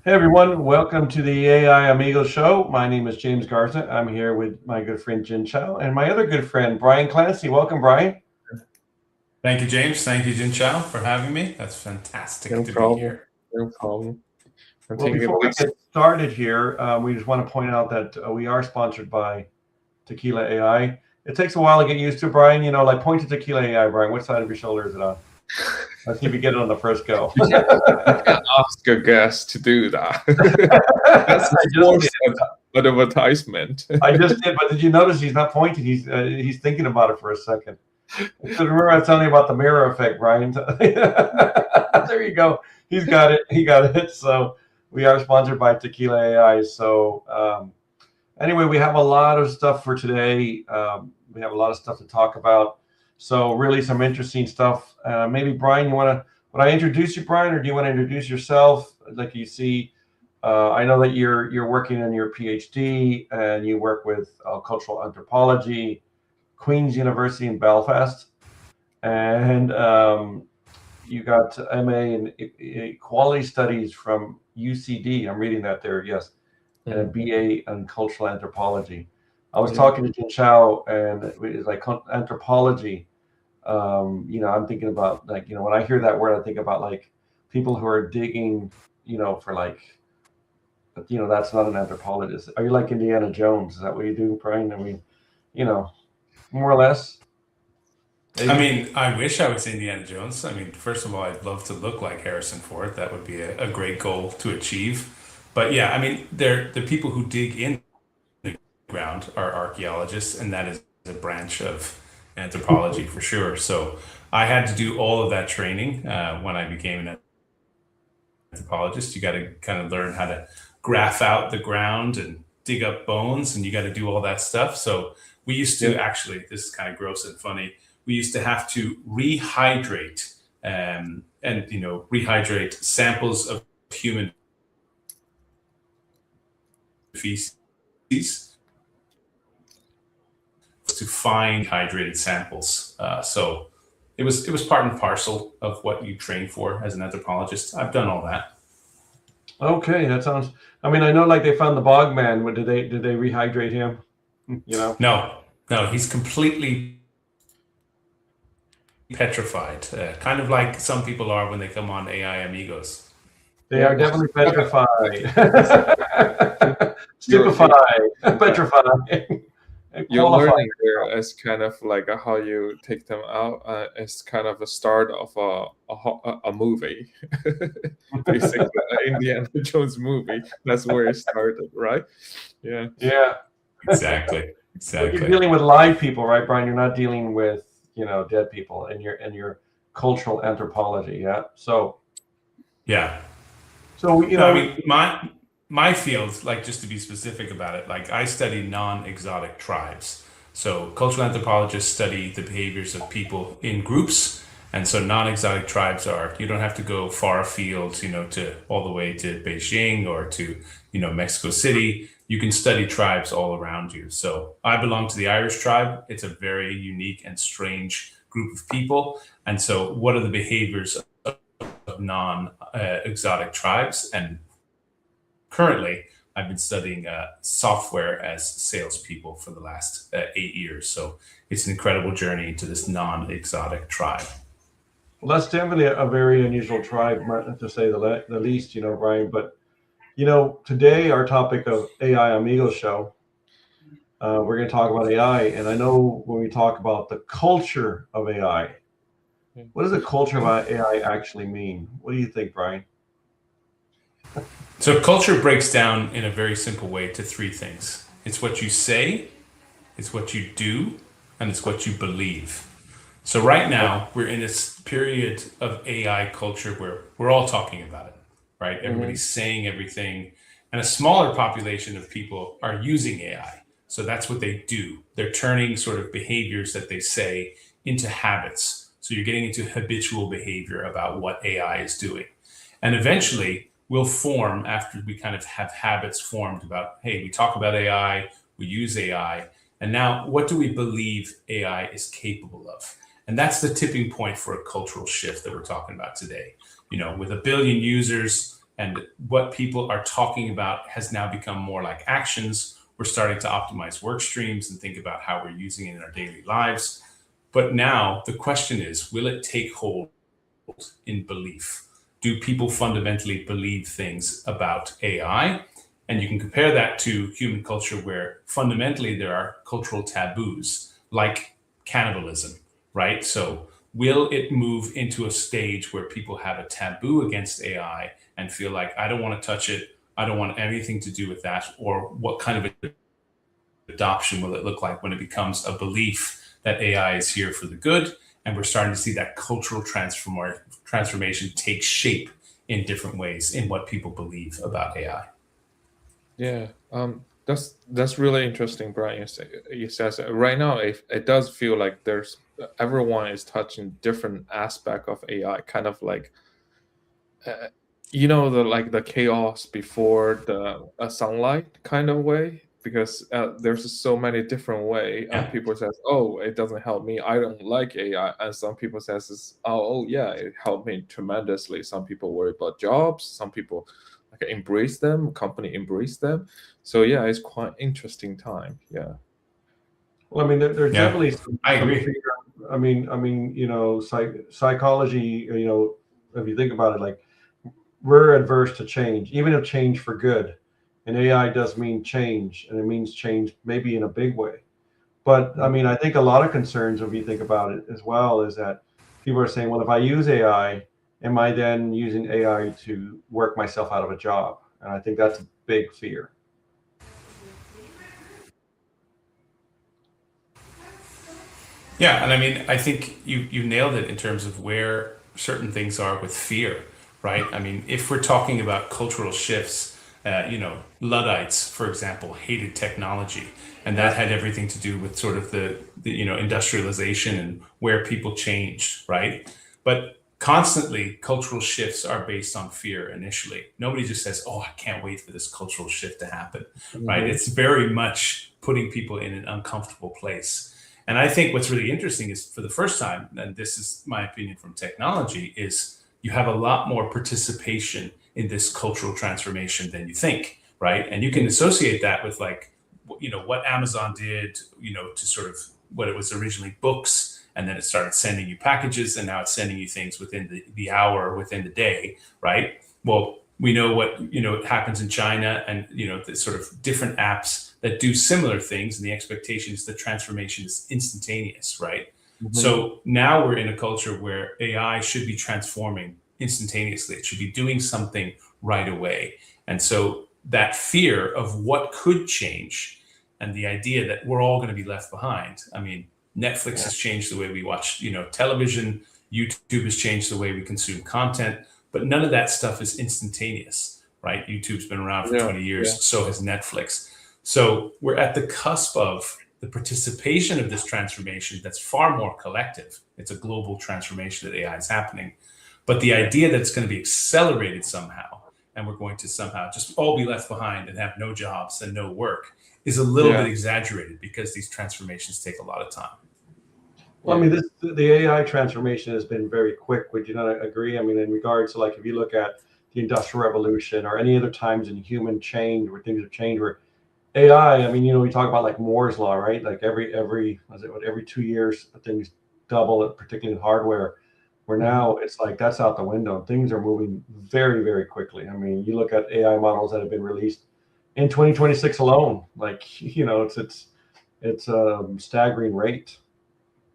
Hey everyone, welcome to the AI Amigo show. My name is James Garza. I'm here with my good friend Jin Chow and my other good friend Bryan Clancy. Welcome, Bryan. Thank you, James. Thank you, Jin Chao, for having me. That's fantastic No to be problem. here. No problem. I Well, think it before we was get started here, we just want to point out that we are sponsored by Tequila AI. It takes a while to get used to, Bryan. You know, like point to Tequila AI, Bryan. What side of your shoulder is it on? Let's see if you get it on the first go. you can ask a guest to do that. That's I a just forced did. advertisement. I just did, but did you notice he's not pointing? He's thinking about it for a second. Remember, I was telling you about the mirror effect, Bryan. There you go. He's got it. He got it. So we are sponsored by Tequila AI. So anyway, we have a lot of stuff for today. We have a lot of stuff to talk about. So really, some interesting stuff. Maybe Bryan, you want to? Would I introduce you, Bryan, or do you want to introduce yourself? Like you see, I know that you're working on your PhD and you work with cultural anthropology, Queen's University in Belfast, and you got MA in Equality Studies from UCD. I'm reading that there, yes, and a BA in Cultural Anthropology. I was talking to Jin Chow, and it's like anthropology. I'm thinking about like when I hear that word, I think about like people who are digging, for like, that's not an anthropologist. Are you like Indiana Jones? Is that what you do, Bryan? I mean, more or less. I mean, I wish I was Indiana Jones. I mean, first of all, I'd love to look like Harrison Ford. That would be a great goal to achieve. But yeah, I mean, the people who dig in the ground are archaeologists, and that is a branch of anthropology for sure. So I had to do all of that training when I became an anthropologist. You got to kind of learn how to graph out the ground and dig up bones, and you got to do all that stuff. So we used to actually, this is kind of gross and funny. We used to have to rehydrate and rehydrate samples of human feces to find hydrated samples. So it was part and parcel of what you train for as an anthropologist. I've done all that. Okay, that sounds. I mean, I know like they found the bog man. What did they rehydrate him? No, he's completely petrified, kind of like some people are when they come on AI Amigos. They are definitely petrified, you're, stupefied, petrified, you're qualified. learning there as kind of like how you take them out as kind of a start of a movie. Basically, an Indiana Jones movie. That's where it started, right? Yeah. Yeah, Exactly. but you're Exactly. dealing with live people, right, Bryan? You're not dealing with dead people in your cultural anthropology. Yeah. So Yeah. so No, I mean my field, like just to be specific about it, like I study non-exotic tribes. So cultural anthropologists study the behaviors of people in groups. And so non-exotic tribes are, you don't have to go far afield, to all the way to Beijing or to, Mexico City. You can study tribes all around you. So I belong to the Irish tribe. It's a very unique and strange group of people. And so what are the behaviors of non-exotic tribes? And currently, I've been studying software as salespeople for the last 8 years. So it's an incredible journey to this non-exotic tribe. well, that's definitely a very unusual tribe, to say the least, Bryan. But today our topic of AI Amigo show, we're going to talk about AI, and I know when we talk about the culture of AI, what does the culture of AI actually mean? What do you think, Bryan? So culture breaks down in a very simple way to three things. It's what you say, it's what you do, and it's what you believe. So right now we're in this period of AI culture where we're all talking about it, right? Mm-hmm. Everybody's saying everything, and a smaller population of people are using AI. So that's what they do. They're turning sort of behaviors that they say into habits. So you're getting into habitual behavior about what AI is doing. And eventually we'll form, after we kind of have habits formed about, hey, we talk about AI, we use AI, and now what do we believe AI is capable of? And that's the tipping point for a cultural shift that we're talking about today. With a billion users, And what people are talking about has now become more like actions. We're starting to optimize work streams and think about how we're using it in our daily lives. But now the question is, will it take hold in belief? Do people fundamentally believe things about AI? And you can compare that to human culture, where fundamentally there are cultural taboos like cannibalism, right? So will it move into a stage where people have a taboo against AI and feel like, I don't want to touch it, I don't want anything to do with that? Or what kind of adoption will it look like when it becomes a belief that AI is here for the good? And we're starting to see that cultural transformation take shape in different ways in what people believe about AI. Yeah, that's really interesting, Brian. You says right now it does feel like there's everyone is touching different aspect of AI, kind of like the chaos before the sunlight kind of way, because there's so many different way. Yeah. People says, oh, it doesn't help me, I don't like AI, and some people says, oh yeah, it helped me tremendously. Some people worry about jobs, some people like embrace them, company embrace them. So yeah, it's quite interesting time. Yeah. Well, I mean, there's Yeah, definitely I some agree. fear. Psychology, if you think about it, like, we're adverse to change, even if change for good. And AI does mean change, and it means change maybe in a big way. But I mean, I think a lot of concerns, if you think about it as well, is that people are saying, well, if I use AI, am I then using AI to work myself out of a job? And I think that's a big fear. Yeah, and I mean, I think you nailed it in terms of where certain things are with fear, right? I mean, if we're talking about cultural shifts, Luddites, for example, hated technology, and that had everything to do with sort of the industrialization and where people changed, right? But constantly, cultural shifts are based on fear initially. Nobody just says, "Oh, I can't wait for this cultural shift to happen," right? Mhm. It's very much putting people in an uncomfortable place. And I think what's really interesting is, for the first time, and this is my opinion from technology, is you have a lot more participation in this cultural transformation than you think, right? And you can associate that with, like, what Amazon did, to sort of what it was originally books, and then it started sending you packages, and now it's sending you things within the hour, within the day, right? Well, we know what happens in China, and the sort of different apps that do similar things, and the expectation is the transformation is instantaneous, right? Mhm. So now we're in a culture where AI should be transforming instantaneously. It should be doing something right away. And so that fear of what could change, and the idea that we're all going to be left behind. I mean, Netflix has changed the way we watch, television. YouTube has changed the way we consume content, but none of that stuff is instantaneous, right? YouTube's been around for Yeah. 20 Yeah. years, so has Netflix. So we're at the cusp of the participation of this transformation that's far more collective. It's a global transformation that AI is happening. But the idea that it's going to be accelerated somehow, and we're going to somehow just all be left behind and have no jobs and no work, is a little Yeah. bit exaggerated, because these transformations take a lot of time. Well, I Yeah. mean, the AI transformation has been very quick. Would you not agree? I mean, in regards to, like, if you look at the Industrial Revolution or any other times in human change where things have changed, where AI, I mean, we talk about like Moore's law, right? Like every 2 years things double, particularly in hardware. Where now it's like that's out the window. Things are moving very, very quickly. I mean, you look at AI models that have been released in 2026 alone. Like, it's a staggering rate.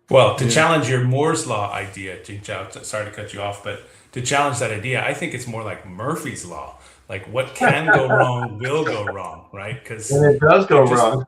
Well, to Yeah. challenge your Moore's Law idea, Jing Chao, sorry to cut you off, but to challenge that idea, I think it's more like Murphy's Law. Like, what can go wrong will go wrong, right? Because And it does go it just wrong.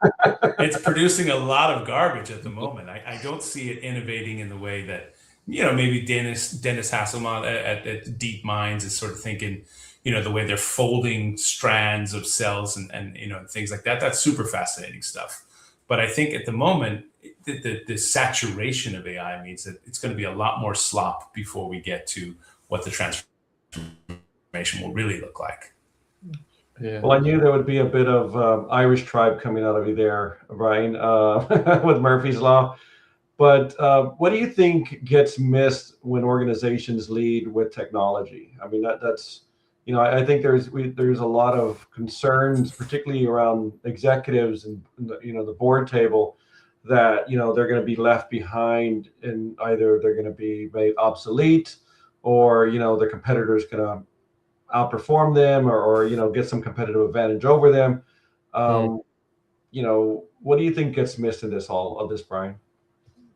it's producing a lot of garbage at the moment. I don't see it innovating in the way that, maybe Dennis Hasselman at Deep Minds is sort of thinking, the way they're folding strands of cells and things like that. That's super fascinating stuff. But I think at the moment, the saturation of AI means that it's going to be a lot more slop before we get to what the transformation will really look like. Yeah. Well, I knew there would be a bit of Irish tribe coming out of you there, Brian, with Murphy's Law. But what do you think gets missed when organizations lead with technology? I mean, that's I think there's a lot of concerns, particularly around executives and the board table, that they're going to be left behind, and either they're going to be made obsolete, or the competitors going to outperform them, or get some competitive advantage over them. Mm. What do you think gets missed in all of this, Bryan,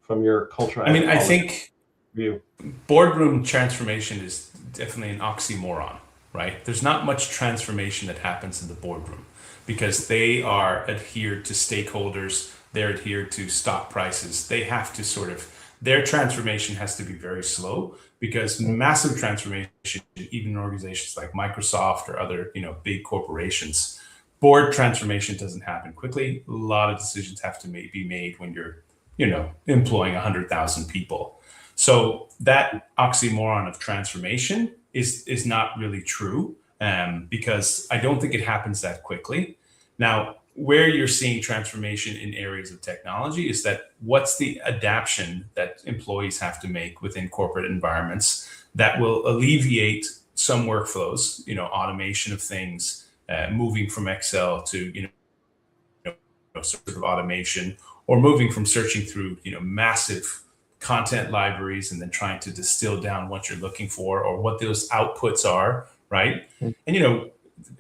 from your cultural I mean, I anthropology think view? boardroom transformation is definitely an oxymoron, right? There's not much transformation that happens in the boardroom because they are adhered to stakeholders, they're adhered to stock prices. They have to their transformation has to be very slow because massive transformation, even in organizations like Microsoft or other, big corporations, board transformation doesn't happen quickly. A lot of decisions have to be made when you're, employing 100,000 people. So that oxymoron of transformation is not really true, because I don't think it happens that quickly. Now, where you're seeing transformation in areas of technology is that what's the adaptation that employees have to make within corporate environments that will alleviate some workflows, automation of things, moving from Excel to, sort of automation, or moving from searching through, massive content libraries and then trying to distill down what you're looking for or what those outputs are, right? Mm. And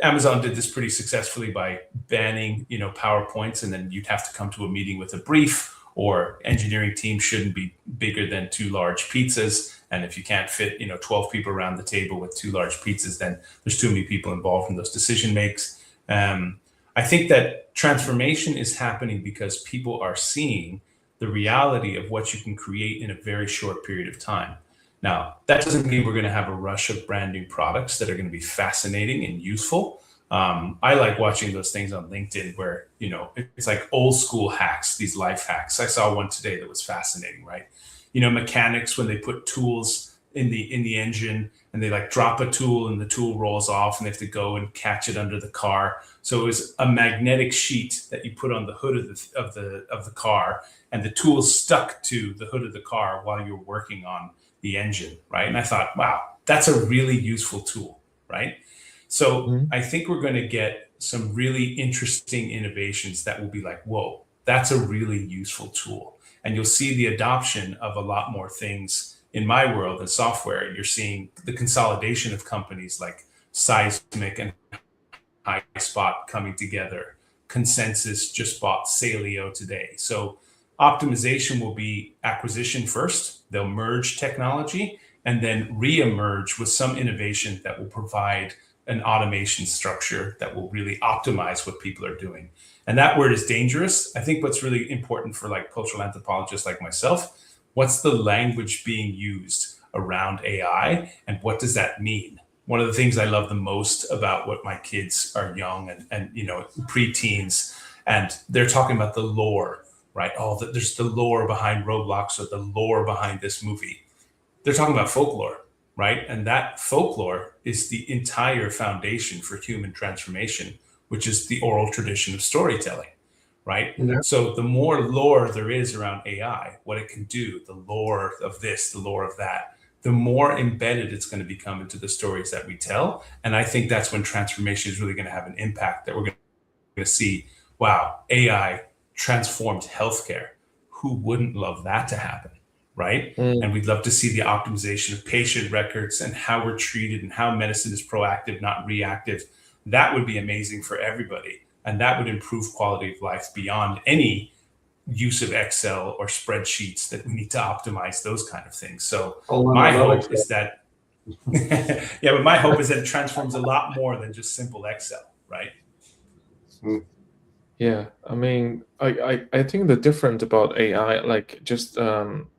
Amazon did this pretty successfully by banning, PowerPoints, and then you'd have to come to a meeting with a brief, or engineering team shouldn't be bigger than 2 large pizzas. And if you can't fit, 12 people around the table with 2 large pizzas, then there's too many people involved in those decision makes. I think that transformation is happening because people are seeing the reality of what you can create in a very short period of time. Now, that doesn't mean we're going to have a rush of brand new products that are going to be fascinating and useful. I like watching those things on LinkedIn where, it's like old school hacks, these life hacks. I saw one today that was fascinating, right? Mechanics, when they put tools in the engine and they like drop a tool and the tool rolls off and they have to go and catch it under the car. So it was a magnetic sheet that you put on the hood of the car, and the tool stuck to the hood of the car while you're working on the engine, right? And I thought, wow, that's a really useful tool, right? So I think we're going to get some really interesting innovations that will be like, whoa, that's a really useful tool. And you'll see the adoption of a lot more things in my world in software. You're seeing the consolidation of companies like Seismic and HighSpot coming together. Consensus just bought Salio today. So optimization will be acquisition first. They'll merge technology and then re-emerge with some innovation that will provide an automation structure that will really optimize what people are doing. And that word is dangerous. I think what's really important for like cultural anthropologists like myself, what's the language being used around AI and what does that mean? One of the things I love the most about what my kids are young and preteens, and they're talking about the lore, right? There's the lore behind Roblox or the lore behind this movie. They're talking about folklore, right? And that folklore is the entire foundation for human transformation, which is the oral tradition of storytelling, right? Yeah. So the more lore there is around AI, what it can do, the lore of this, the lore of that, the more embedded it's going to become into the stories that we tell. And I think that's when transformation is really going to have an impact, that we're going to see, wow, AI transformed healthcare. Who wouldn't love that to happen, right? And we'd love to see the optimization of patient records and how we're treated and how medicine is proactive, not reactive. That would be amazing for everybody. And that would improve quality of life beyond any use of Excel or spreadsheets that we need to optimize those kind of things. So my hope is that, yeah, but my hope is that it transforms a lot more than just simple Excel, right? Yeah, I mean, I think the difference about AI, like just call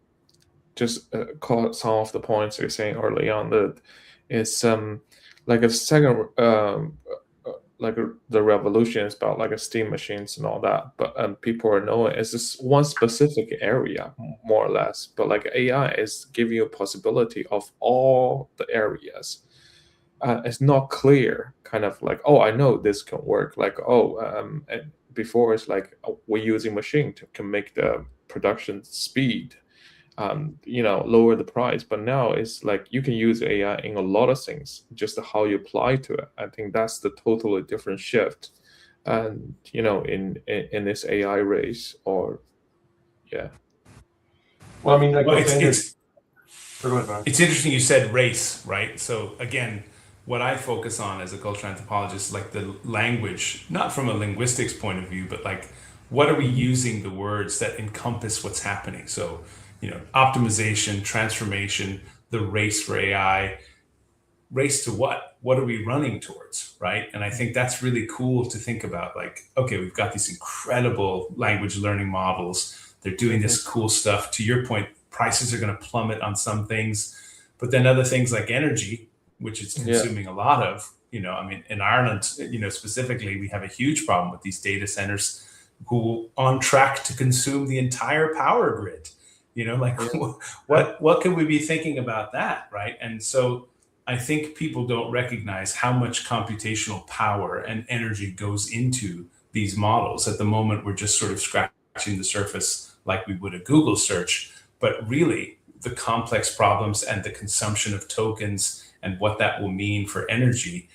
some of the points you're saying early on, that is like a second like the revolution is about like a steam machines and all that, but people are knowing it's just one specific area more or less. But like AI is giving you a possibility of all the areas. It's not clear, kind of like, oh, I know this can work. Like, and before it's like, we're using machine to can make the production speed lower the price. But now it's like you can use AI in a lot of things, just how you apply to it. I think that's the totally different shift, and in this AI race, or yeah. Well, I mean, like Well, what's interesting. Go ahead, Brian. it's interesting you said race, right? So again, what I focus on as a cultural anthropologist, like the language, not from a linguistics point of view, but like what are we using the words that encompass what's happening? So, optimization, transformation, the race for AI, race to what? What are we running towards, right? And I think that's really cool to think about. Like, okay, we've got these incredible language learning models. They're doing this cool stuff. To your point, prices are going to plummet on some things, but then other things like energy, which it's Yeah. consuming a lot of. I mean, in Ireland, specifically, we have a huge problem with these data centers who on track to consume the entire power grid. Like what can we be thinking about that, right? And so I think people don't recognize how much computational power and energy goes into these models. At the moment, we're just sort of scratching the surface like we would a Google search. But really, the complex problems and the consumption of tokens and what that will mean for energy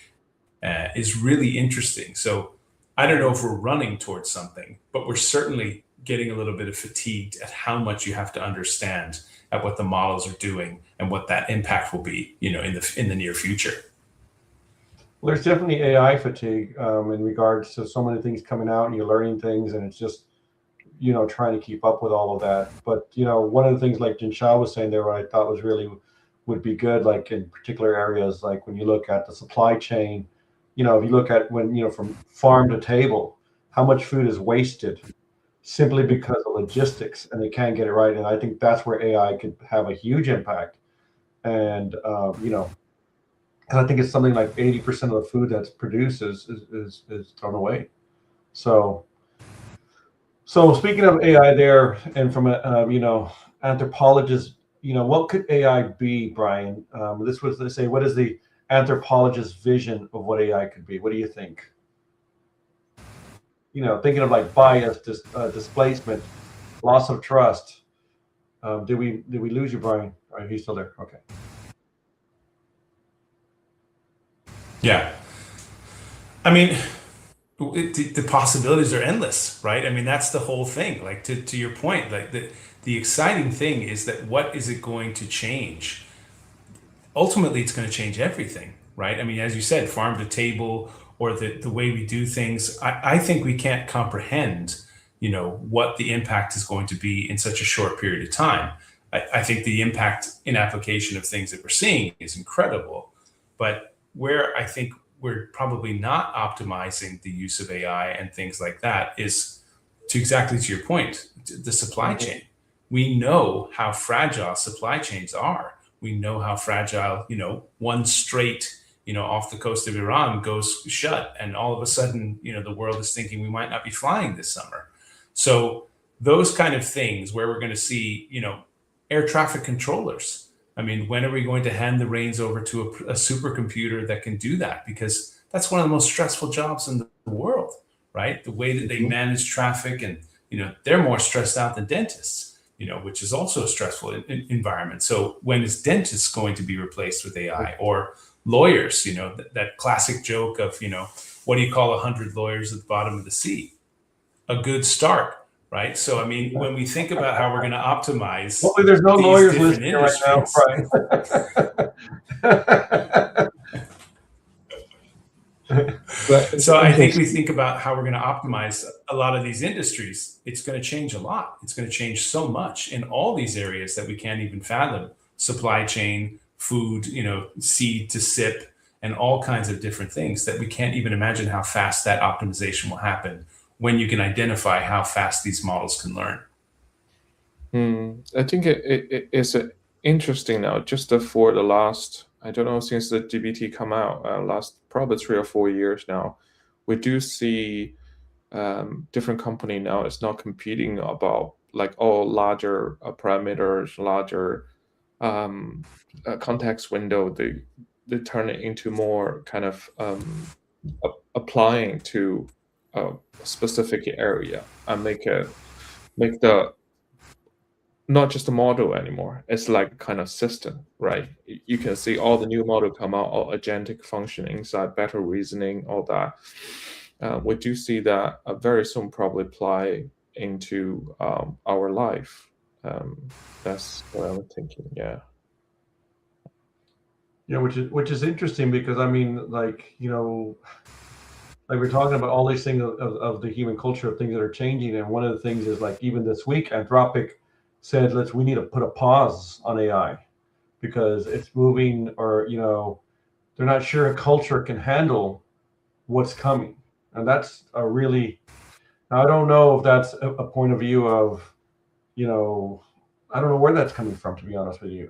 is really interesting. So I don't know if we're running towards something, but we're certainly getting a little bit of fatigued at how much you have to understand at what the models are doing and what that impact will be, in the near future. Well, there's definitely AI fatigue in regards to so many things coming out, and you're learning things, and it's just trying to keep up with all of that. But one of the things like Jinsha was saying there, what I thought was really would be good, like in particular areas, like when you look at the supply chain, if you look at when from farm to table, how much food is wasted simply because of logistics, and they can't get it right. And I think that's where AI could have a huge impact. And and I think it's something like 80% of the food that's produced is thrown away. So speaking of AI there, and from a anthropologist, what could AI be, Brian? This was to say, what is the anthropologist's vision of what AI could be? What do you think? Thinking of like bias, displacement, loss of trust. Did we lose you, Brian? Are you still there? Okay. Yeah. I mean, the possibilities are endless, right? I mean, that's the whole thing. Like to your point, like the exciting thing is that what is it going to change? Ultimately, it's going to change everything, right? I mean, as you said, farm to table, or the way we do things. I think we can't comprehend, what the impact is going to be in such a short period of time. I think the impact in application of things that we're seeing is incredible. But where I think we're probably not optimizing the use of AI and things like that is exactly to your point, the supply chain. We know how fragile supply chains are. We know how fragile, one strait, off the coast of Iran goes shut, and all of a sudden, the world is thinking we might not be flying this summer. So those kind of things where we're going to see, air traffic controllers. I mean, when are we going to hand the reins over to a supercomputer that can do that? Because that's one of the most stressful jobs in the world, right? The way that they manage traffic, and they're more stressed out than dentists, which is also a stressful environment. So when is dentists going to be replaced with AI, or lawyers? That classic joke of what do you call 100 lawyers at the bottom of the sea? A good start. Right. So, I mean, when we think about how we're going to optimize, hopefully there's no lawyers listening right now, Brian. So I think we think about how we're going to optimize a lot of these industries. It's going to change a lot. It's going to change so much in all these areas that we can't even fathom. Supply chain, food, seed to sip, and all kinds of different things that we can't even imagine how fast that optimization will happen when you can identify how fast these models can learn. I think it is interesting now, just for the last, I don't know, since the GPT come out, last probably 3 or 4 years now, we do see different company now is not competing about like all larger parameters, larger context window. They turn it into more kind of applying to a specific area and make the not just a model anymore. It's like a kind of system, right? You can see all the new model come out, all agentic function inside, better reasoning, all that. We do see that very soon probably apply into our life. That's what I'm thinking. Yeah. Yeah, which is interesting because I mean, like, you know, like we're talking about all these things of the human culture of things that are changing, and one of the things is like even this week, Anthropic said, we need to put a pause on AI because it's moving, or you know, they're not sure a culture can handle what's coming, and that's a really. Now, I don't know if that's a point of view of, you know, I don't know where that's coming from, to be honest with you.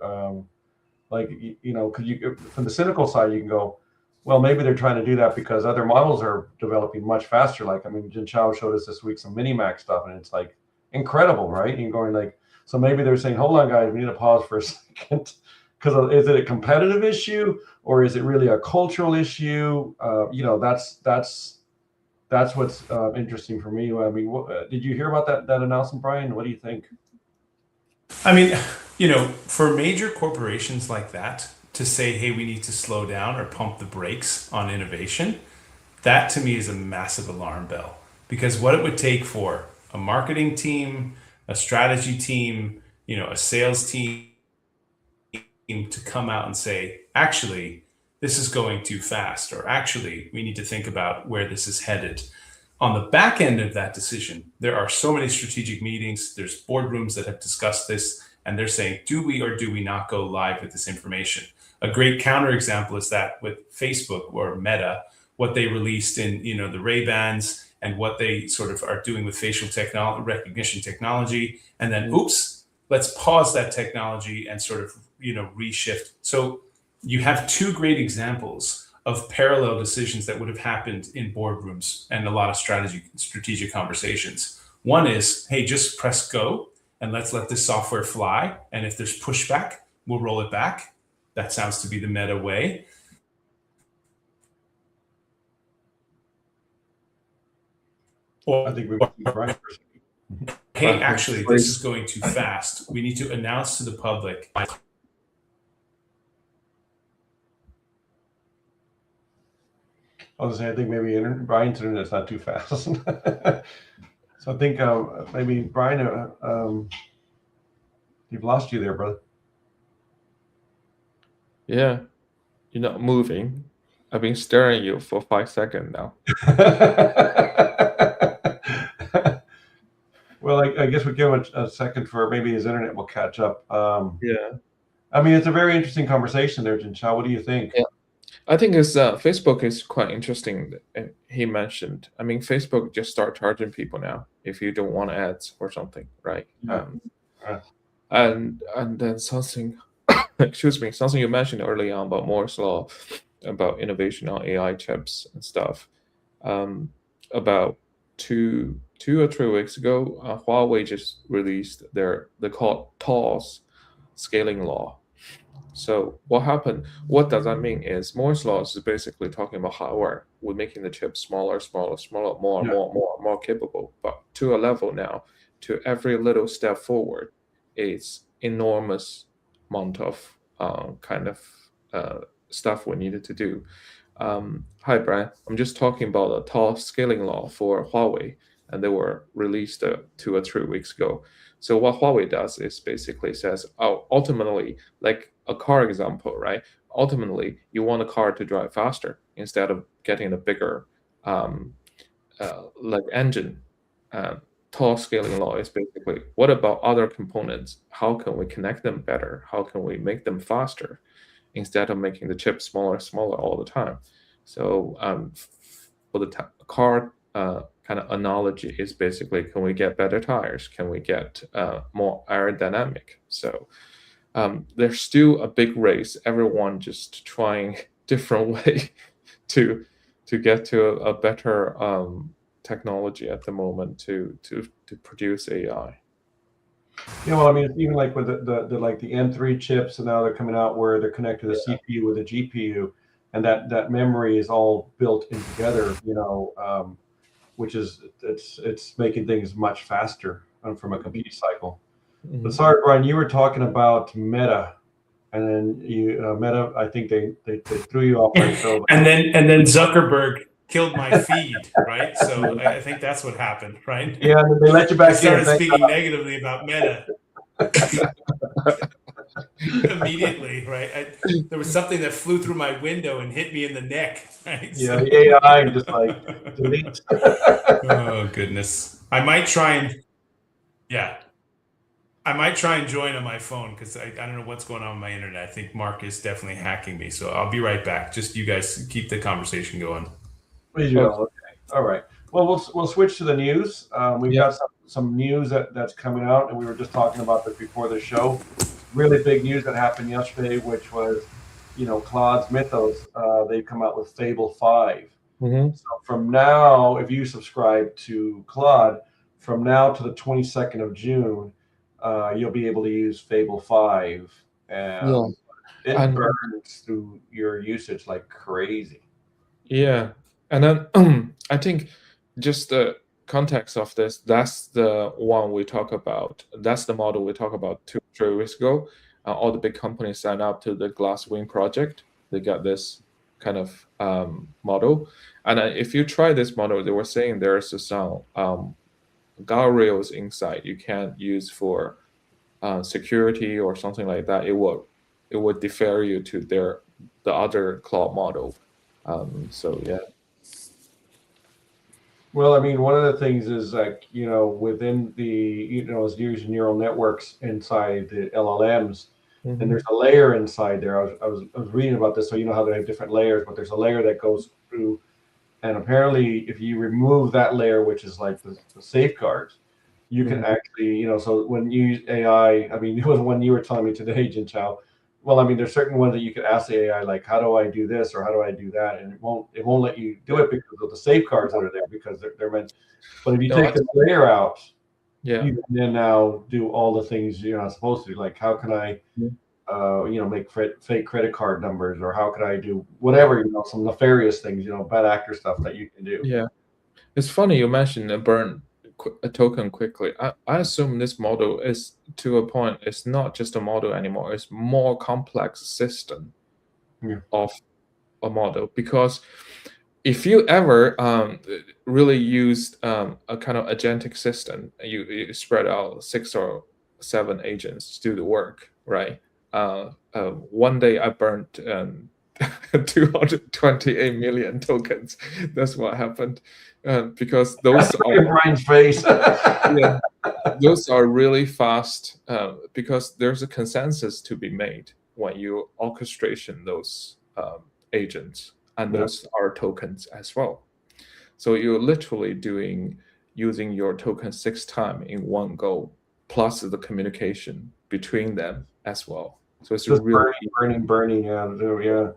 Like, you know, because you from the cynical side, you can go, well, maybe they're trying to do that because other models are developing much faster. Like, I mean, Jin Chao showed us this week some Minimax stuff, and it's like incredible, right? And you're going like, so maybe they're saying, hold on, guys, we need to pause for a second. Because is it a competitive issue or is it really a cultural issue? You know, that's what's interesting for me. I mean, did you hear about that announcement, Brian? What do you think? I mean, you know, for major corporations like that to say, hey, we need to slow down or pump the brakes on innovation, that to me is a massive alarm bell. Because what it would take for a marketing team, a strategy team, you know, a sales team to come out and say, actually, this is going too fast, or actually, we need to think about where this is headed. On the back end of that decision, there are so many strategic meetings, there's boardrooms that have discussed this, and they're saying, do we or do we not go live with this information? A great counterexample is that with Facebook or Meta, what they released in, you know, the Ray-Bans and what they sort of are doing with facial recognition technology, and then oops, let's pause that technology and sort of, you know, reshift. So you have two great examples of parallel decisions that would have happened in boardrooms and a lot of strategic conversations. One is, hey, just press go and let's let this software fly. And if there's pushback, we'll roll it back. That sounds to be the Meta way. Or, I think we might be right. hey, actually, this is going too fast. We need to announce to the public. I was saying, I think maybe Brian's internet's not too fast. So I think maybe Brian, you've lost you there, brother. Yeah, you're not moving. I've been staring at you for 5 seconds now. Well, I guess we'll give him a second for maybe his internet will catch up. Yeah. I mean, it's a very interesting conversation there, Jin Chao. What do you think? Yeah. I think it's Facebook is quite interesting. He mentioned, I mean, Facebook just start charging people now if you don't want ads or something, right? Yeah. And then something, excuse me, something you mentioned early on about Moore's law, about innovation on AI chips and stuff. About two or 3 weeks ago, Huawei just released they call it TOS scaling law. So what happened? What does that mean is Moore's law is basically talking about hardware. We're making the chip smaller, more capable, but to a level now, to every little step forward, it's enormous amount of stuff we needed to do. Hi, Brian. I'm just talking about the TOS scaling law for Huawei, and they were released 2 or 3 weeks ago. So what Huawei does is basically says, ultimately, like a car example, right? Ultimately, you want a car to drive faster instead of getting a bigger like engine. TOS scaling law is basically, what about other components? How can we connect them better? How can we make them faster instead of making the chip smaller all the time? So for the car kind of analogy is basically, can we get better tires? Can we get more aerodynamic? So there's still a big race, everyone just trying different way to get to a better technology at the moment to produce AI. Yeah, well, I mean, it's even like with the like the M3 chips, and now they're coming out where they're connected to the CPU with a GPU, and that memory is all built in together, you know, which is it's making things much faster from a compute cycle. Mhm. But sorry, Brian, you were talking about Meta, and then Meta. I think they threw you off my show. And then Zuckerberg killed my feed, right? So I think that's what happened, right? Yeah, and they let you I back in. started Thank speaking negatively about Meta immediately, right? There was something that flew through my window and hit me in the neck, right? Yeah, So, the AI just like delete. oh goodness, yeah, I might try and join on my phone because I don't know what's going on with my internet. I think Mark is definitely hacking me, so I'll be right back. Just you guys keep the conversation going. Okay. All right. Well, we'll switch to the news. We've Yeah. got some news that's coming out, and we were just talking about this before the show. Really big news that happened yesterday, which was, Claude's Mythos. They've come out with Fable 5. Mhm. So from now, if you subscribe to Claude, from now to the 22nd of June, you'll be able to use Fable 5, Yeah. and it And burns through your usage like crazy. yeah, and then I think just the context of this, that's the one we talk about. That's the model we talked about 2 3 weeks ago. All the big companies signed up to the Glasswing project. They got this kind of model, and if you try this model, they were saying there's some guardrails inside you can't use for security or something like that. It would defer you to the other cloud model. So yeah. Well, I mean, one of the things is like, within is using neural networks inside the LLMs, and Mhm. there's a layer inside there. I was reading about this, so you know how they have different layers, but there's a layer that goes through, and apparently, if you remove that layer, which is like the safeguards, you can Mhm. actually, so when you use AI, I mean, it was one you were telling me today, Jin Chao. Well, I mean, there's certain ones that you could ask the AI, like, how do I do this or how do I do that, and it won't let you do it because of the safeguards that are there because they're meant. But if you No, take the layer out, yeah. you can then now do all the things you're not supposed to. Like, how can I, Mhm. make fake credit card numbers, or how can I do whatever, some nefarious things, bad actor stuff that you can do. Yeah. It's funny you mentioned a token quickly. I assume this model is to a point. It's not just a model anymore. It's more complex system Yeah. of a model because if you ever really used a kind of agentic system, you spread out 6 or 7 agents to do the work, right? One day I burnt 228 million tokens. That's what happened, because those Look at Brian's face. yeah, those are really fast, because there's a consensus to be made when you orchestration those agents, and Yeah. those are tokens as well. So you're literally using your token 6 times in one go, plus the communication between them as well. So it's Just really burning. Yeah.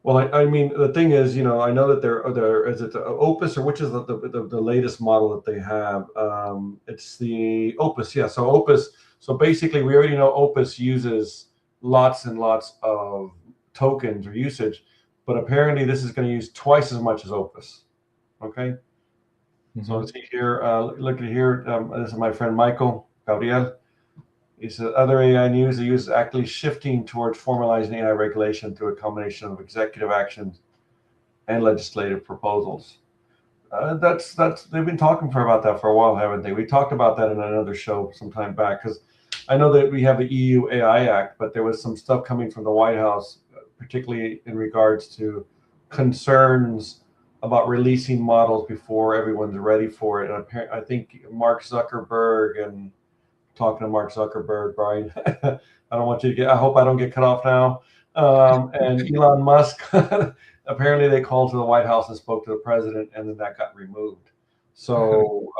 Well, I mean, the thing is, I know that there is it the Opus, or which is the latest model that they have. It's the Opus, yeah. So Opus. So basically, we already know Opus uses lots and lots of tokens or usage, but apparently this is going to use twice as much as Opus. Okay. So let's see here. Look at here. This is my friend Michael Gabriel. He said other AI news, the use is actually shifting towards formalizing AI regulation through a combination of executive actions and legislative proposals. That's they've been talking about that for a while, haven't they? We talked about that in another show some time back, because I know that we have the EU AI Act, but there was some stuff coming from the White House, particularly in regards to concerns about releasing models before everyone's ready for it. And I think Mark Zuckerberg and talking to Mark Zuckerberg, Brian. I don't want you to get. I hope I don't get cut off now. And Elon Musk. Apparently, they called to the White House and spoke to the president, and then that got removed. So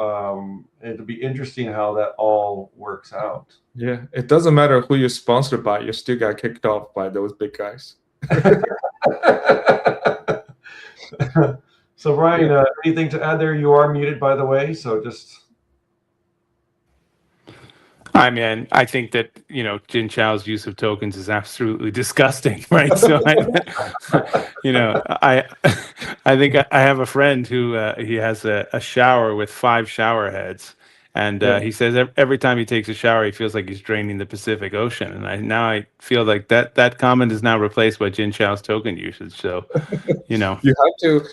it'll be interesting how that all works out. Yeah, it doesn't matter who you're sponsored by, you still got kicked off by those big guys. So, Brian, anything to add there? You are muted, by the way. So just. I mean, I think that, Jin Chao's use of tokens is absolutely disgusting, right? So, I think I have a friend who he has a shower with 5 shower heads, And Yeah. he says every time he takes a shower, he feels like he's draining the Pacific Ocean. And I feel like that comment is now replaced by Jin Chao's token usage. So, You have to.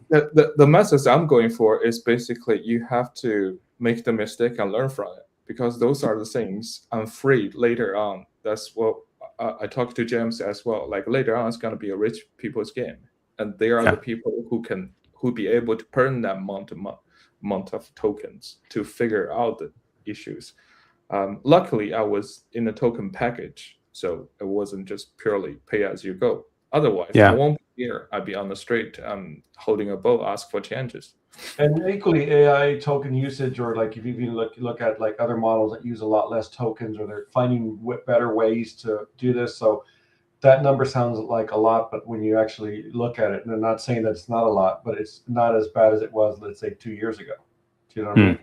The message I'm going for is basically you have to make the mistake and learn from it, because those are the things I'm free later on. That's what I talked to James as well. Like later on, it's going to be a rich people's game, and they are the people who be able to burn that amount of tokens to figure out the issues. Luckily, I was in a token package, so it wasn't just purely pay as you go. Otherwise, I won't be here. I'd be on the street, holding a bow, ask for changes. And equally, AI token usage, or like if you look at like other models that use a lot less tokens, or they're finding better ways to do this. So that number sounds like a lot, but when you actually look at it, and I'm not saying that it's not a lot, but it's not as bad as it was, let's say, 2 years ago. Do you know what I mean?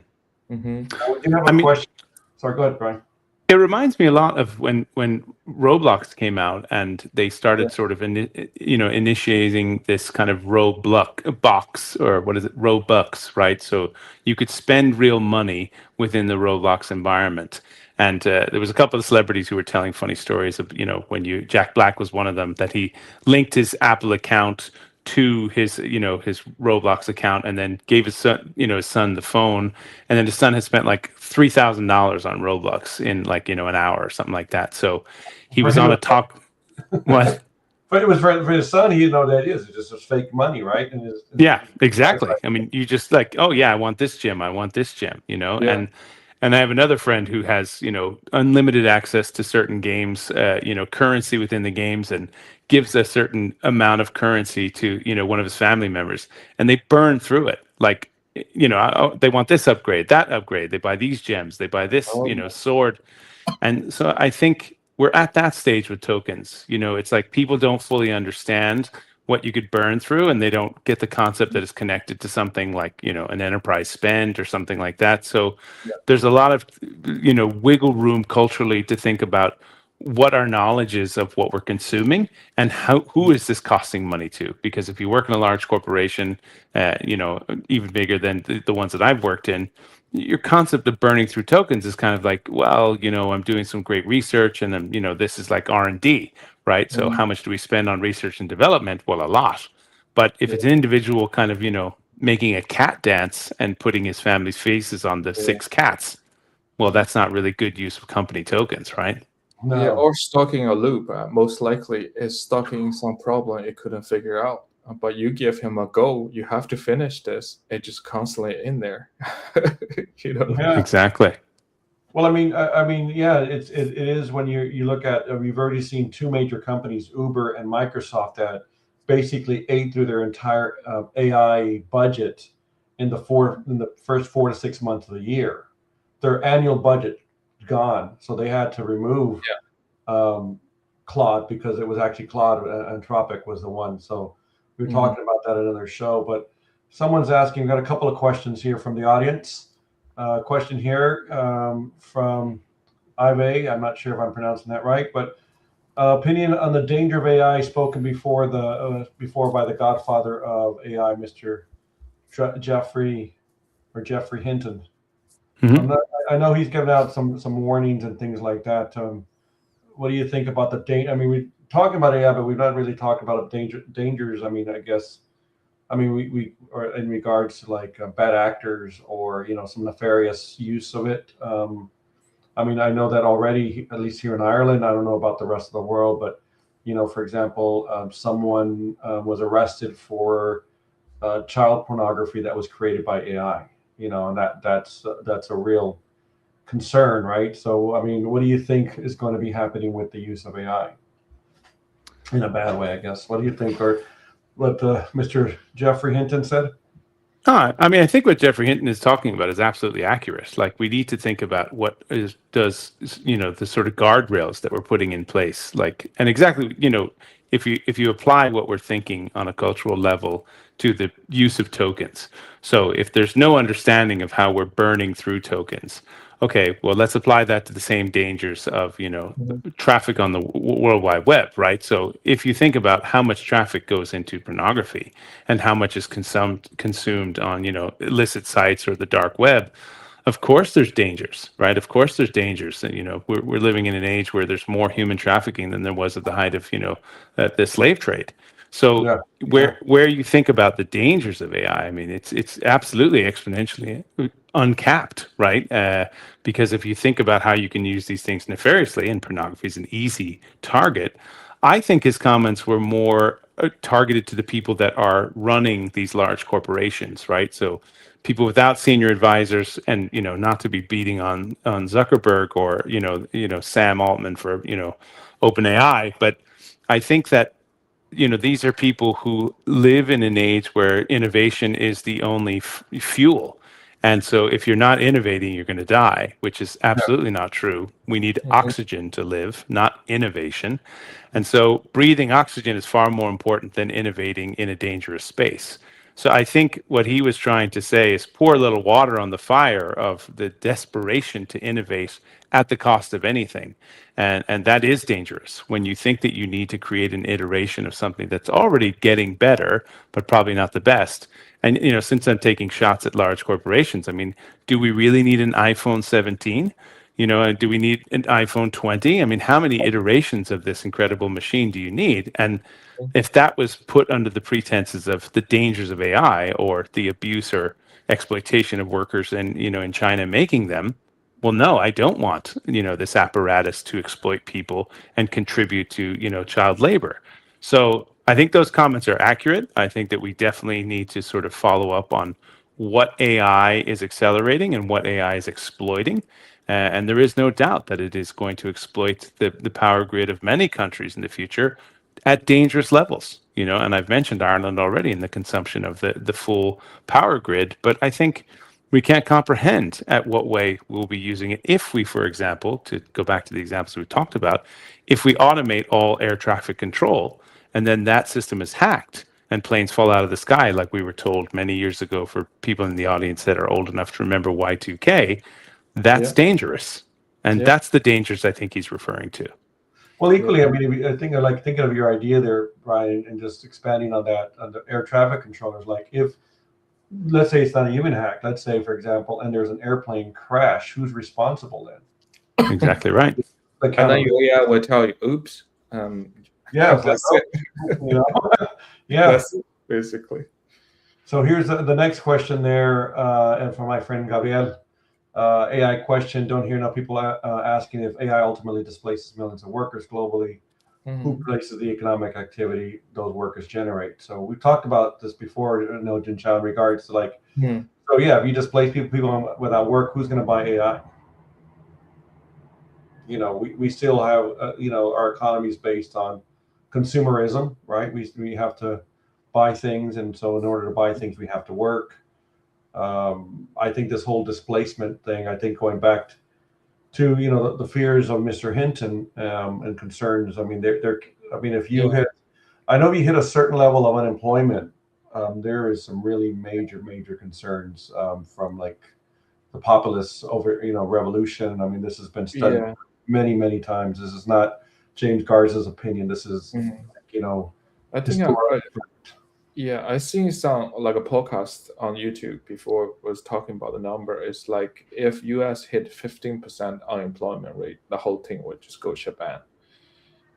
Mm-hmm. We do have a question. Sorry, go ahead, Brian. It reminds me a lot of when Roblox came out and they started sort of initiating this kind of Roblox, or what is it, Robux, right? So you could spend real money within the Roblox environment. And there was a couple of celebrities who were telling funny stories of, Jack Black was one of them, that he linked his Apple account to his Roblox account, and then gave his son the phone, and then his son has spent like $3,000 on Roblox in like an hour or something like that. So he was on a talk. What? But it was for his son. He didn't know what that is. It's just a fake money, right? And yeah, exactly. I mean, you just like, oh yeah, I want this gym, and I have another friend who has, unlimited access to certain games, currency within the games, and gives a certain amount of currency to, one of his family members, and they burn through it. Like, they want this upgrade, that upgrade. They buy these gems, they buy this, sword. And so I think we're at that stage with tokens. It's like people don't fully understand what you could burn through, and they don't get the concept that it's connected to something like, an enterprise spend or something like that. So there's a lot of, wiggle room culturally to think about what our knowledge is of what we're consuming, and who is this costing money to? Because if you work in a large corporation, even bigger than the ones that I've worked in, your concept of burning through tokens is kind of like, well, I'm doing some great research, and then, this is like R&D, right? So how much do we spend on research and development? Well, a lot. But if it's an individual kind of, making a cat dance and putting his family's faces on the 6 cats, well, that's not really good use of company tokens, right? No. Yeah, or stalking a loop. Most likely is stalking some problem it couldn't figure out. But you give him a goal, you have to finish this. It's just constantly in there. Yeah. Exactly. Well, I mean, yeah, it is when you look at. We've already seen 2 major companies, Uber and Microsoft, that basically ate through their entire AI budget in the first 4 to 6 months of the year. Their annual budget gone, so they had to remove Claude, because it was actually Claude. Anthropic was the one. So we were talking about that in another show. But someone's asking. We've got a couple of questions here from the audience. Question here from Ive. I'm not sure if I'm pronouncing that right, but opinion on the danger of AI spoken before by the godfather of AI, Mr. Jeffrey Hinton. Mm-hmm. I know he's given out some warnings and things like that. What do you think about the danger? I mean, we're talking about AI, but we've not really talked about dangers. I mean, I guess. I mean, we are in regards to like bad actors, or some nefarious use of it. I mean, I know that already, at least here in Ireland. I don't know about the rest of the world, but for example, someone was arrested for child pornography that was created by AI. And that's a real concern, right? So, I mean, what do you think is going to be happening with the use of AI in a bad way? I guess. What do you think, or what Mr. Jeffrey Hinton said? I mean, I think what Jeffrey Hinton is talking about is absolutely accurate. Like, we need to think about what does the sort of guardrails that we're putting in place. Like, and exactly, if you apply what we're thinking on a cultural level to the use of tokens. So if there's no understanding of how we're burning through tokens, okay, well, let's apply that to the same dangers of, traffic on the World Wide Web, right? So if you think about how much traffic goes into pornography and how much is consumed on, illicit sites or the dark web, Of course there's dangers, right? Of course there's dangers. And, we're living in an age where there's more human trafficking than there was at the height of, the slave trade. So Yeah. where you think about the dangers of AI, I mean, it's absolutely exponentially uncapped, right? Because if you think about how you can use these things nefariously, and pornography is an easy target, I think his comments were more targeted to the people that are running these large corporations, right? So people without senior advisors, and not to be beating on Zuckerberg or Sam Altman for OpenAI, but I think that these are people who live in an age where innovation is the only fuel. And so if you're not innovating, you're going to die, which is absolutely not true. We need oxygen to live, not innovation. And so breathing oxygen is far more important than innovating in a dangerous space. So I think what he was trying to say is pour a little water on the fire of the desperation to innovate at the cost of anything. And that is dangerous when you think that you need to create an iteration of something that's already getting better, but probably not the best. And, since I'm taking shots at large corporations, I mean, do we really need an iPhone 17? Do we need an iPhone 20? I mean, how many iterations of this incredible machine do you need? And if that was put under the pretenses of the dangers of AI or the abuse or exploitation of workers in China making them, well, no, I don't want, this apparatus to exploit people and contribute to, child labor. So I think those comments are accurate. I think that we definitely need to sort of follow up on what AI is accelerating and what AI is exploiting. And there is no doubt that it is going to exploit the power grid of many countries in the future at dangerous levels, and I've mentioned Ireland already in the consumption of the full power grid, but I think we can't comprehend at what way we'll be using it if we, for example, to go back to the examples we talked about, if we automate all air traffic control and then that system is hacked and planes fall out of the sky, like we were told many years ago for people in the audience that are old enough to remember Y2K, that's dangerous. And that's the dangers I think he's referring to. Well, equally, I mean, I think I like thinking of your idea there, Brian, and just expanding on that, on the air traffic controllers. Like if, let's say it's not a human hack, let's say, for example, and there's an airplane crash, who's responsible then? Exactly right. And then your AI will tell you, oops. Yeah, that's it. That's it, basically. So here's the next question there, and from my friend Gabriel. AI question, don't hear enough people asking if AI ultimately displaces millions of workers globally, who places the economic activity those workers generate? So we've talked about this before, Jin Chao, in regards to like, so yeah, if you displace people without work, who's going to buy AI? We still have, our economy is based on consumerism, right? We have to buy things. And so in order to buy things, we have to work. I think this whole displacement thing, I think going back to the fears of Mr. Hinton and concerns. I mean, if you hit, I know you hit a certain level of unemployment, there is some really major concerns from like the populist revolution. I mean, this has been studied many times. This is not James Garza's opinion. This is I think I seen some like a podcast on YouTube before was talking about the number. It's like if US hit 15% unemployment rate, the whole thing would just go shebang.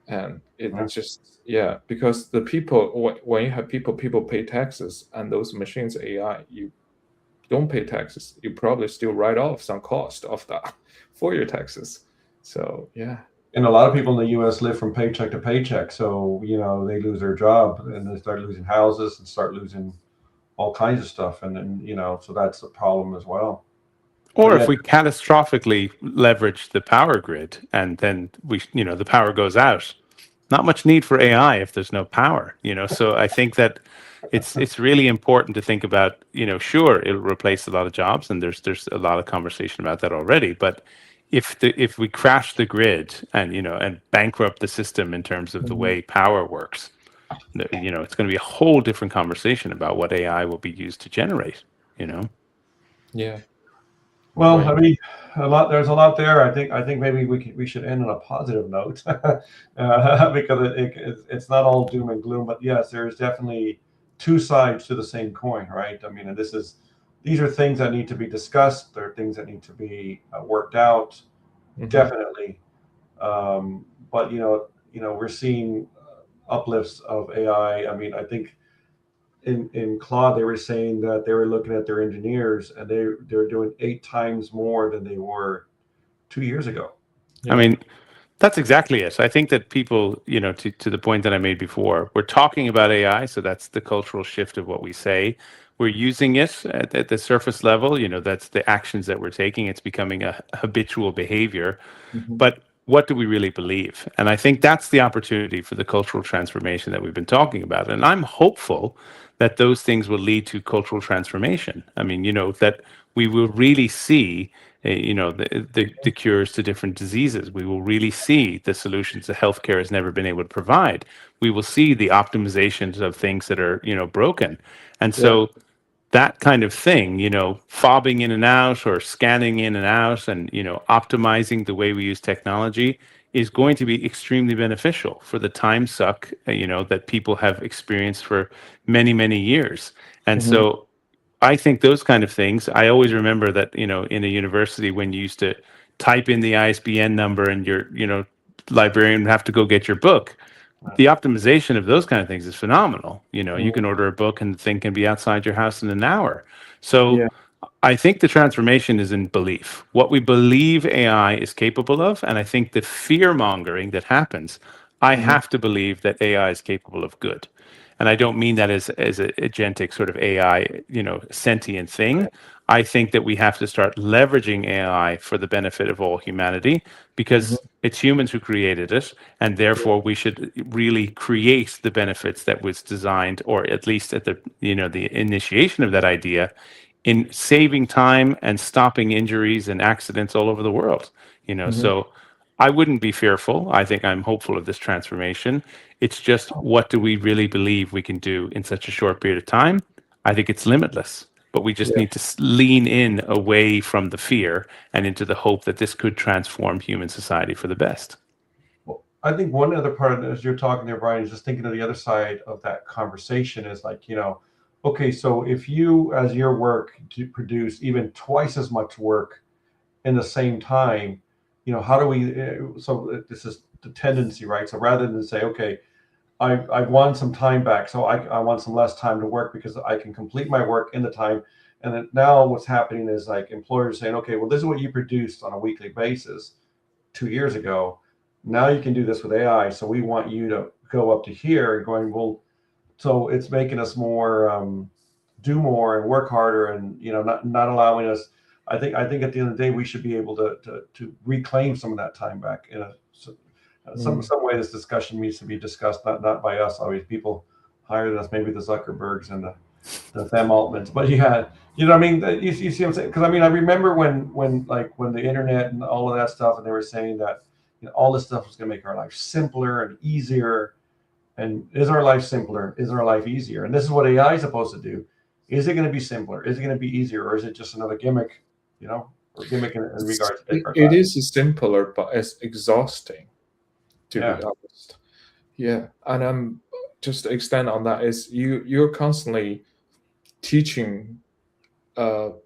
And it's just because the people, when you have people pay taxes, and those machines AI, you don't pay taxes, you probably still write off some cost of that for your taxes. So and a lot of people in the U.S. live from paycheck to paycheck. So, they lose their job and they start losing houses and start losing all kinds of stuff. And then, so that's a problem as well. Or if we catastrophically leverage the power grid and then the power goes out, not much need for AI if there's no power, So I think that it's really important to think about, sure, it'll replace a lot of jobs, and there's a lot of conversation about that already, but if we crash the grid and and bankrupt the system in terms of the way power works, it's going to be a whole different conversation about what AI will be used to generate. Well, I mean, there's a lot there. I think maybe we should end on a positive note because it's not all doom and gloom. But yes, there's definitely two sides to the same coin, right? I mean, and this is these are things that need to be discussed. They're things that need to be worked out, definitely. But we're seeing uplifts of AI. I mean, I think in Claude they were saying that they were looking at their engineers and they're doing 8 times more than they were 2 years ago. I mean, that's exactly it. I think that people, to the point that I made before, we're talking about AI, so that's the cultural shift of what we say. We're using it at the surface level, that's the actions that we're taking. It's becoming a habitual behavior. But what do we really believe? And I think that's the opportunity for the cultural transformation that we've been talking about. And I'm hopeful that those things will lead to cultural transformation. I mean, that we will really see the cures to different diseases. We will really see the solutions that healthcare has never been able to provide. We will see the optimizations of things that are, broken. And so that kind of thing, fobbing in and out or scanning in and out and, optimizing the way we use technology is going to be extremely beneficial for the time suck, that people have experienced for many, many years. And so I think those kind of things, I always remember that, in a university when you used to type in the ISBN number and your, librarian would have to go get your book. The optimization of those kind of things is phenomenal. You can order a book and the thing can be outside your house in an hour. So I think the transformation is in belief, what we believe AI is capable of. And I think the fear mongering that happens, I have to believe that AI is capable of good. And I don't mean that as a agentic sort of AI, sentient thing. I think that we have to start leveraging AI for the benefit of all humanity because it's humans who created it. And therefore we should really create the benefits that was designed, or at least at the, the initiation of that idea, in saving time and stopping injuries and accidents all over the world. So I wouldn't be fearful. I think I'm hopeful of this transformation. It's just, what do we really believe we can do in such a short period of time? I think it's limitless, but we just need to lean in away from the fear and into the hope that this could transform human society for the best. Well, I think one other part of it, as you're talking there, Bryan, is just thinking of the other side of that conversation is like, okay, so if you, as your work, to produce even twice as much work in the same time, how do we, so this is the tendency, right? So rather than say, okay, I want some time back, so I want some less time to work because I can complete my work in the time. And then now what's happening is like employers saying, okay, well, this is what you produced on a weekly basis 2 years ago. Now you can do this with AI. So we want you to go up to here and going, well, so it's making us more, do more and work harder and, not allowing us. I think at the end of the day, we should be able to reclaim some of that time back in some way. This discussion needs to be discussed, not by us, always people higher than us, maybe the Zuckerbergs and the Sam Altmans. But you know what I mean? You see what I'm saying? Because I mean, I remember when the internet and all of that stuff, and they were saying that all this stuff was going to make our life simpler and easier. And is our life simpler? Is our life easier? And this is what AI is supposed to do. Is it going to be simpler? Is it going to be easier? Or is it just another gimmick, or gimmick in regards to take our time? It is simpler, but it's exhausting, to be honest. Yeah. And just to extend on that is you're constantly teaching the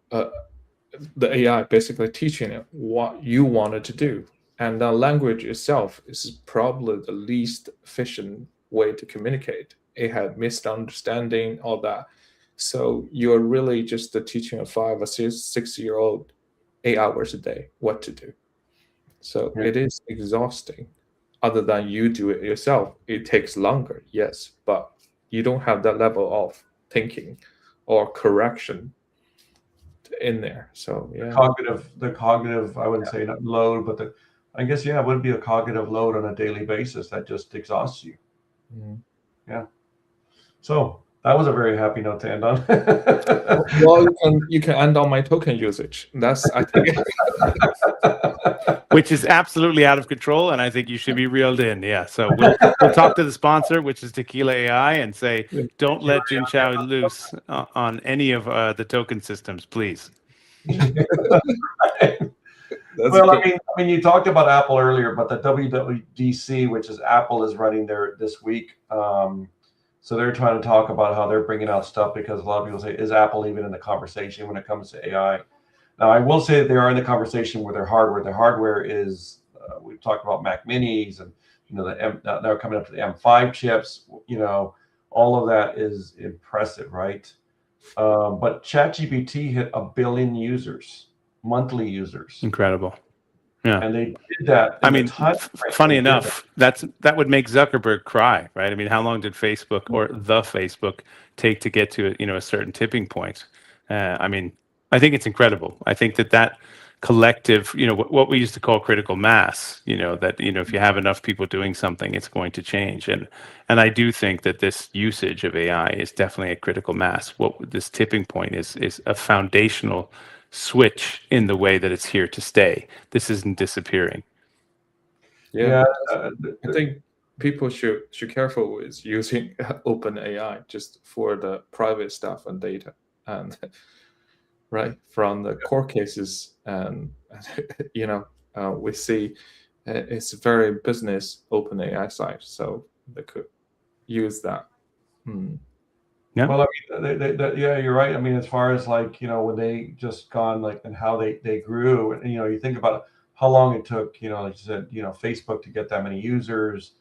AI, basically teaching it what you want it to do. And the language itself is probably the least efficient way to communicate. It had misunderstanding, all that. So you're really just teaching a 5 or 6-year-old 8 hours a day what to do. So it is exhausting. Other than you do it yourself, it takes longer, yes, but you don't have that level of thinking or correction in there. So the cognitive, I wouldn't say not load, but I guess it would be a cognitive load on a daily basis that just exhausts you. Yeah. So that was a very happy note to end on. Well, you can end on my token usage. That's, I think, which is absolutely out of control, and I think you should be reeled in. Yeah. So we'll talk to the sponsor, which is Tequila AI, and say, don't let Jin Chao loose on any of the token systems, please. Well, I mean, you talked about Apple earlier, but the WWDC, which is Apple, is running there this week. So they're trying to talk about how they're bringing out stuff, because a lot of people say, is Apple even in the conversation when it comes to AI? Now, I will say that they are in the conversation with their hardware. Their hardware is, we've talked about Mac Minis, and they're coming up to the M5 chips. All of that is impressive, right? But ChatGPT hit 1 billion users, monthly users. Incredible. Yeah. And they did that. I mean, funny enough, that would make Zuckerberg cry, right? I mean, how long did Facebook or the Facebook take to get to a certain tipping point? I mean, I think it's incredible. I think that collective, what we used to call critical mass, that if you have enough people doing something, it's going to change. And I do think that this usage of AI is definitely a critical mass. What this tipping point is a foundational switch in the way that it's here to stay. This isn't disappearing. Yeah, I think people should careful with using OpenAI just for the private stuff and data, and right from the court cases, and we see it's very business OpenAI side, so they could use that. Yeah. Well, I mean, yeah, you're right. I mean, as far as when they just gone and how they grew, and you think about how long it took, like you said, Facebook to get that many users,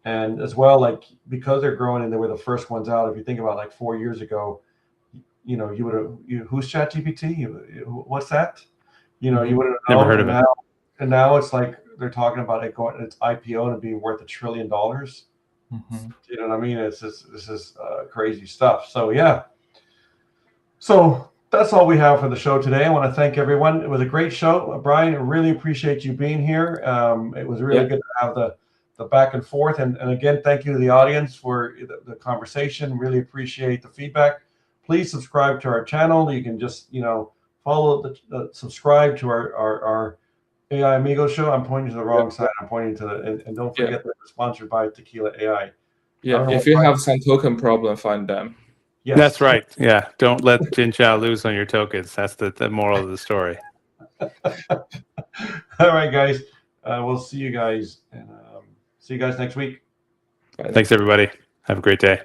and as well, because they're growing and they were the first ones out. If you think about 4 years ago, you would have, who's ChatGPT? What's that? You would have never heard of it. And now it's they're talking about it going, its IPO and being worth $1 trillion. You know what I mean? This is crazy stuff. So yeah. So that's all we have for the show today. I want to thank everyone. It was a great show, Bryan. I really appreciate you being here. It was really good to have the back and forth. And again, thank you to the audience for the conversation. Really appreciate the feedback. Please subscribe to our channel. You can just follow subscribe to our AI Amigo show. I'm pointing to the wrong side. I'm pointing to and don't forget that we're sponsored by Tequila AI. Yeah, if you have some token problem, find them. Yes. That's right. Yeah, don't let Jinchao lose on your tokens. That's the moral of the story. All right, guys. We'll see you guys, and see you guys next week. Thanks, everybody. Have a great day.